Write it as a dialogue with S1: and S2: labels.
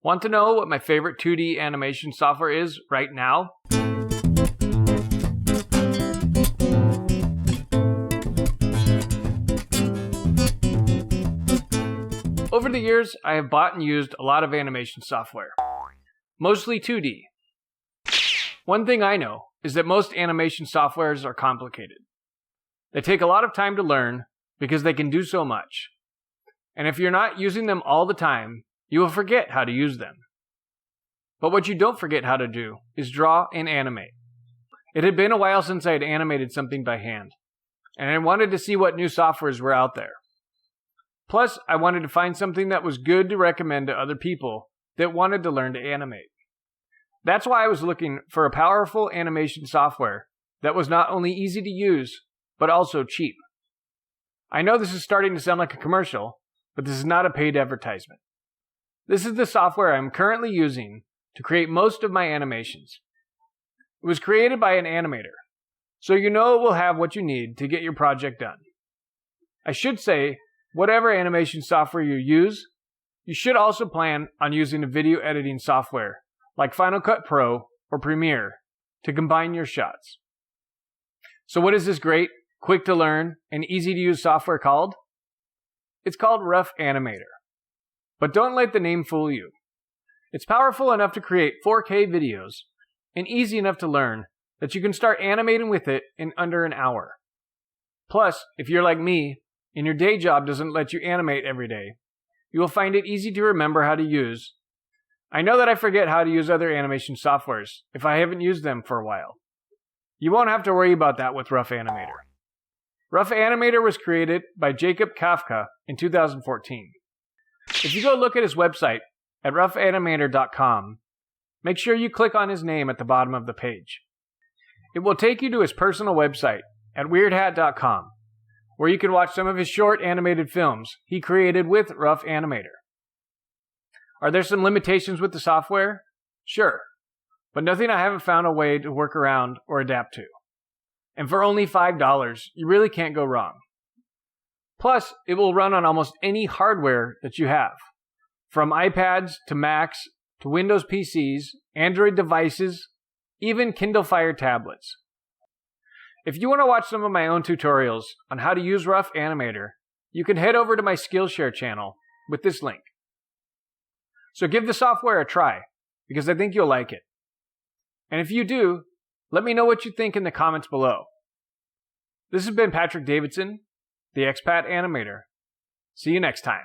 S1: Want to know what my favorite 2D animation software is right now? Over the years, I have bought and used a lot of animation software, mostly 2D. One thing I know is that most animation softwares are complicated. They take a lot of time to learn because they can do so much. And if you're not using them all the time, you will forget how to use them. But what you don't forget how to do is draw and animate. It had been a while since I had animated something by hand, and I wanted to see what new softwares were out there. Plus, I wanted to find something that was good to recommend to other people that wanted to learn to animate. That's why I was looking for a powerful animation software that was not only easy to use, but also cheap. I know this is starting to sound like a commercial, but this is not a paid advertisement. This is the software I'm currently using to create most of my animations. It was created by an animator, so you know it will have what you need to get your project done. I should say, whatever animation software you use, you should also plan on using a video editing software like Final Cut Pro or Premiere to combine your shots. So what is this great, quick to learn, and easy to use software called? It's called Rough Animator. But don't let the name fool you. It's powerful enough to create 4K videos and easy enough to learn that you can start animating with it in under an hour. Plus, if you're like me and your day job doesn't let you animate every day, you will find it easy to remember how to use. I know that I forget how to use other animation softwares if I haven't used them for a while. You won't have to worry about that with Rough Animator. Rough Animator was created by Jacob Kafka in 2014. If you go look at his website at roughanimator.com, make sure you click on his name at the bottom of the page. It will take you to his personal website at weirdhat.com, where you can watch some of his short animated films he created with Rough Animator. Are there some limitations with the software? Sure, but nothing I haven't found a way to work around or adapt to. And for only $5, you really can't go wrong. Plus, it will run on almost any hardware that you have, from iPads to Macs to Windows PCs, Android devices, even Kindle Fire tablets. If you want to watch some of my own tutorials on how to use Rough Animator, you can head over to my Skillshare channel with this link. So give the software a try, because I think you'll like it. And if you do, let me know what you think in the comments below. This has been Patrick Davidson, the Expat Animator. See you next time.